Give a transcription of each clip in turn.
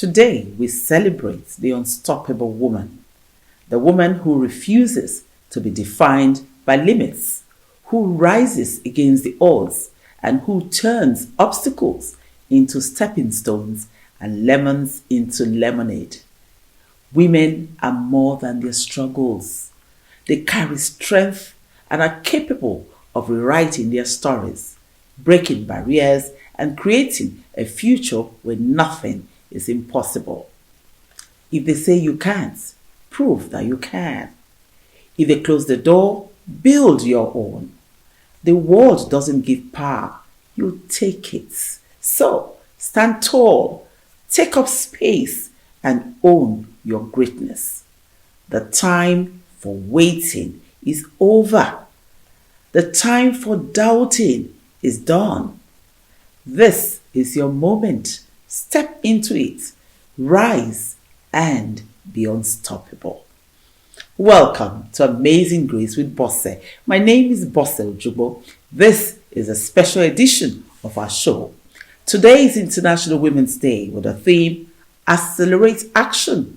Today, we celebrate the unstoppable woman, the woman who refuses to be defined by limits, who rises against the odds, and who turns obstacles into stepping stones and lemons into lemonade. Women are more than their struggles. They carry strength and are capable of rewriting their stories, breaking barriers, and creating a future where nothing is impossible. If they say you can't, prove that you can. If they close the door, build your own. The world doesn't give power, you take it. So stand tall, take up space, and own your greatness. The time for waiting is over. The time for doubting is done. This is your moment. Step into it, rise, and be unstoppable. Welcome to Amazing Grace with Brisez. My name is Brisez. This is a special edition of our show. Today is International Women's Day with the theme Accelerateaction.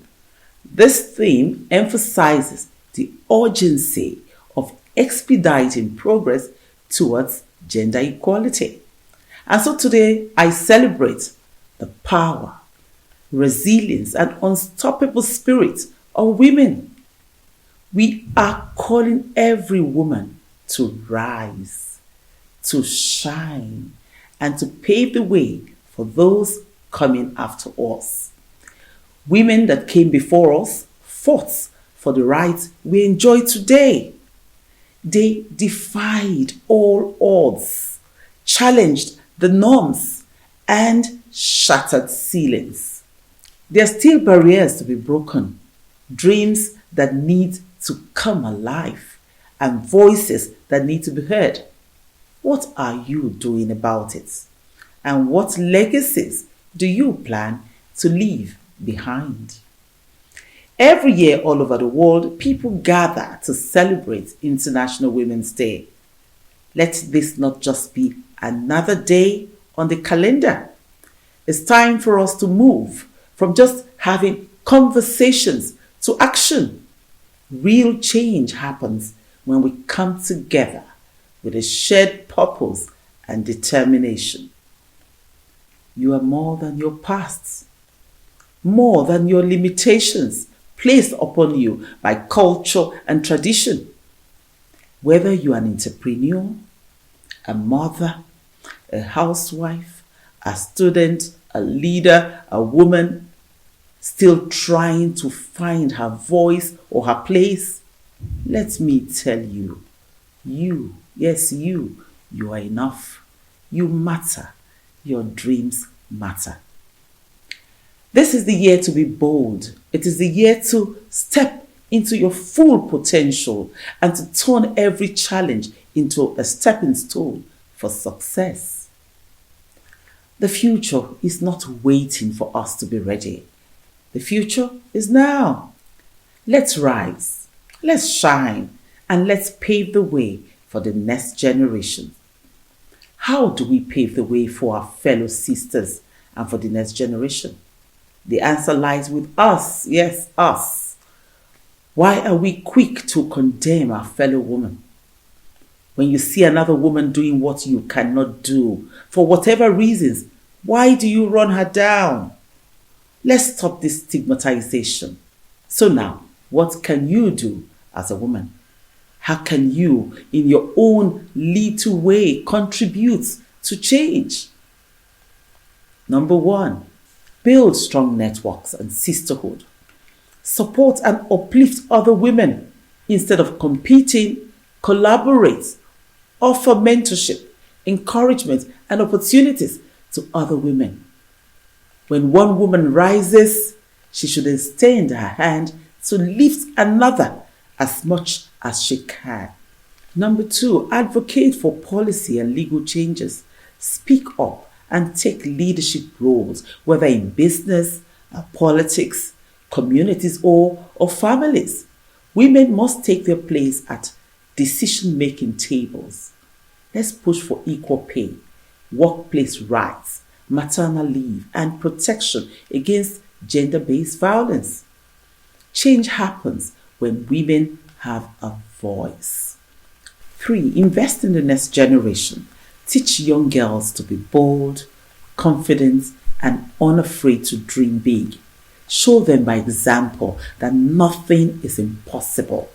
This theme emphasizes the urgency of expediting progress towards gender equality. And so today I celebrate the power, resilience, and unstoppable spirit of women. We are calling every woman to rise, to shine, and to pave the way for those coming after us. Women that came before us fought for the rights we enjoy today. They defied all odds, challenged the norms, and shattered ceilings. There are still barriers to be broken, dreams that need to come alive, and voices that need to be heard. What are you doing about it? And what legacies do you plan to leave behind? Every year all over the world, people gather to celebrate International Women's Day. Let this not just be another day on the calendar. It's time for us to move from just having conversations to action. Real change happens when we come together with a shared purpose and determination. You are more than your past, more than your limitations placed upon you by culture and tradition. Whether you are an entrepreneur, a mother, a housewife, a student, a leader, a woman still trying to find her voice or her place, let me tell you, you are enough. You matter. Your dreams matter. This is the year to be bold. It is the year to step into your full potential and to turn every challenge into a stepping stone for success. The future is not waiting for us to be ready. The future is now. Let's rise, let's shine, and let's pave the way for the next generation. How do we pave the way for our fellow sisters and for the next generation? The answer lies with us. Yes, us. Why are we quick to condemn our fellow woman? When you see another woman doing what you cannot do, for whatever reasons, why do you run her down? Let's stop this stigmatization. So now, what can you do as a woman? How can you, in your own little way, contribute to change? Number 1, build strong networks and sisterhood. Support and uplift other women. Instead of competing, collaborate. Offer mentorship, encouragement, and opportunities to other women. When one woman rises, she should extend her hand to lift another as much as she can. Number 2, advocate for policy and legal changes. Speak up and take leadership roles, whether in business, politics, communities, or families. Women must take their place at decision-making tables. Let's push for equal pay, workplace rights, maternal leave, and protection against gender-based violence. Change happens when women have a voice. 3. Invest in the next generation. Teach young girls to be bold, confident, and unafraid to dream big. Show them by example that nothing is impossible.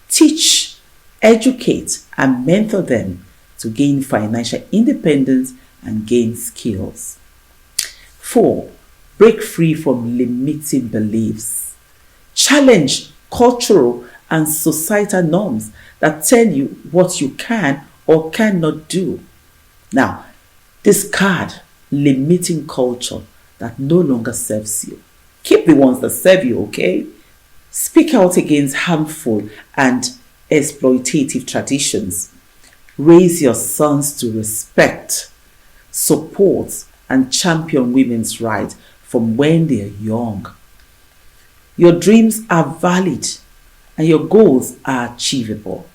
Teach, educate, and mentor them to gain financial independence and gain skills. 4. Break free from limiting beliefs. Challenge cultural and societal norms that tell you what you can or cannot do. Now, discard limiting culture that no longer serves you. Keep the ones that serve you, okay? Speak out against harmful and exploitative traditions. Raise your sons to respect, support, and champion women's rights from when they are young. Your dreams are valid and your goals are achievable.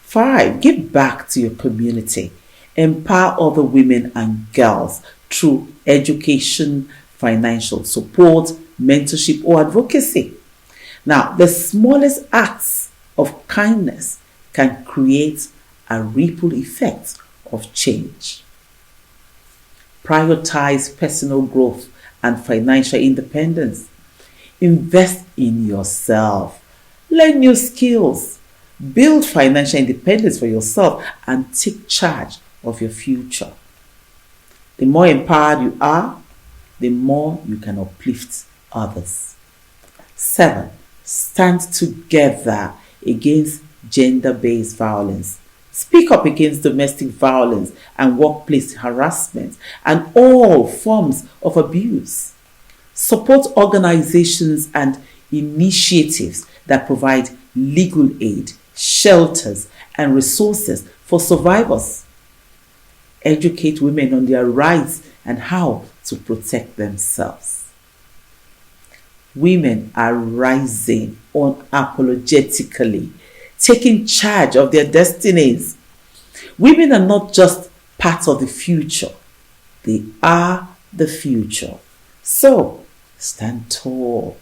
5. Give back to your community. Empower other women and girls through education, financial support, mentorship, or advocacy. Now, the smallest acts of kindness can create a ripple effect of change. Prioritize personal growth and financial independence. Invest in yourself. Learn new skills. Build financial independence for yourself and take charge of your future. The more empowered you are, the more you can uplift others. 7. Stand together against gender-based violence. Speak up against domestic violence and workplace harassment and all forms of abuse. Support organizations and initiatives that provide legal aid, shelters, and resources for survivors. Educate women on their rights and how to protect themselves. Women are rising unapologetically, taking charge of their destinies. Women are not just part of the future, they are the future. So, stand tall,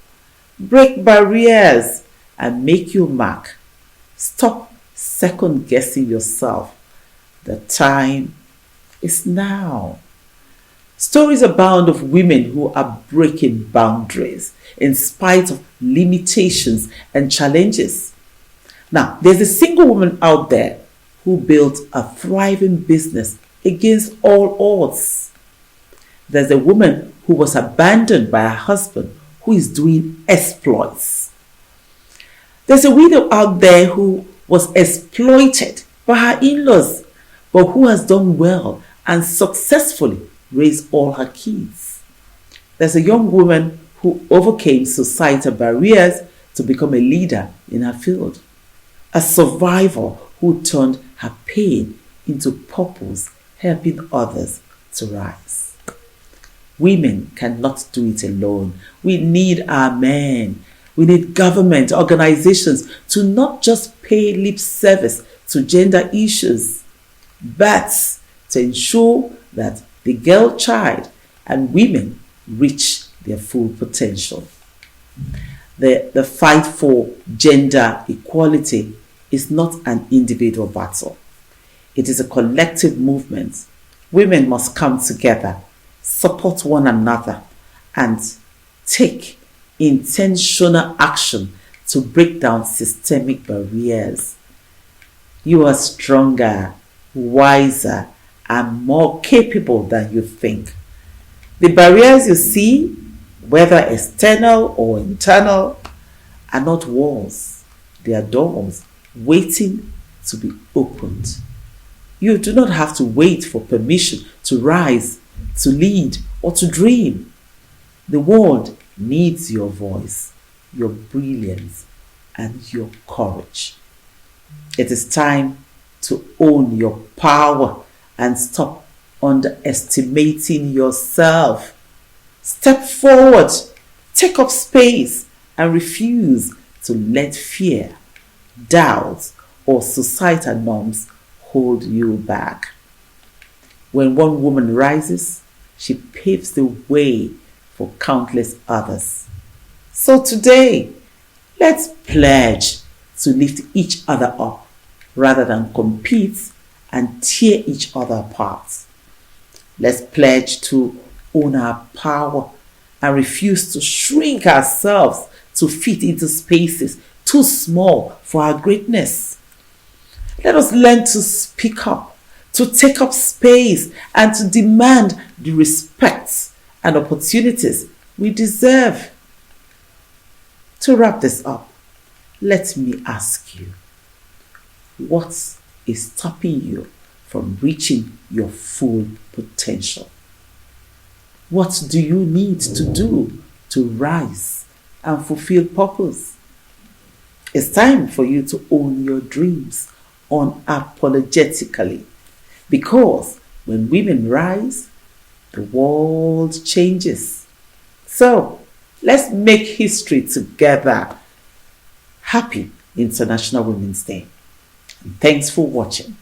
break barriers, and make your mark. Stop second guessing yourself. The time is now. Stories abound of women who are breaking boundaries in spite of limitations and challenges. Now, there's a single woman out there who built a thriving business against all odds. There's a woman who was abandoned by her husband who is doing exploits. There's a widow out there who was exploited by her in-laws, but who has done well and successfully raised all her kids. There's a young woman who overcame societal barriers to become a leader in her field. A survivor who turned her pain into purpose, helping others to rise. Women cannot do it alone. We need our men. We need government organizations to not just pay lip service to gender issues, but to ensure that the girl child and women reach their full potential. The fight for gender equality is not an individual battle. It is a collective movement. Women must come together, support one another, and take intentional action to break down systemic barriers. You are stronger, wiser, and more capable than you think. The barriers you see, whether external or internal, are not walls. They are doors waiting to be opened. You do not have to wait for permission to rise, to lead, or to dream. The world needs your voice, your brilliance, and your courage. It is time to own your power and stop underestimating yourself. Step forward, take up space, and refuse to let fear, doubt, or societal norms hold you back. When one woman rises, she paves the way for countless others. So today, let's pledge to lift each other up rather than compete and tear each other apart. Let's pledge to own our power and refuse to shrink ourselves to fit into spaces too small for our greatness. Let us learn to speak up, to take up space, and to demand the respect and opportunities we deserve. To wrap this up, let me ask you, what is stopping you from reaching your full potential? What do you need to do to rise and fulfill purpose? It's time for you to own your dreams unapologetically, because when women rise, the world changes. So let's make history together. Happy International Women's Day. And thanks for watching.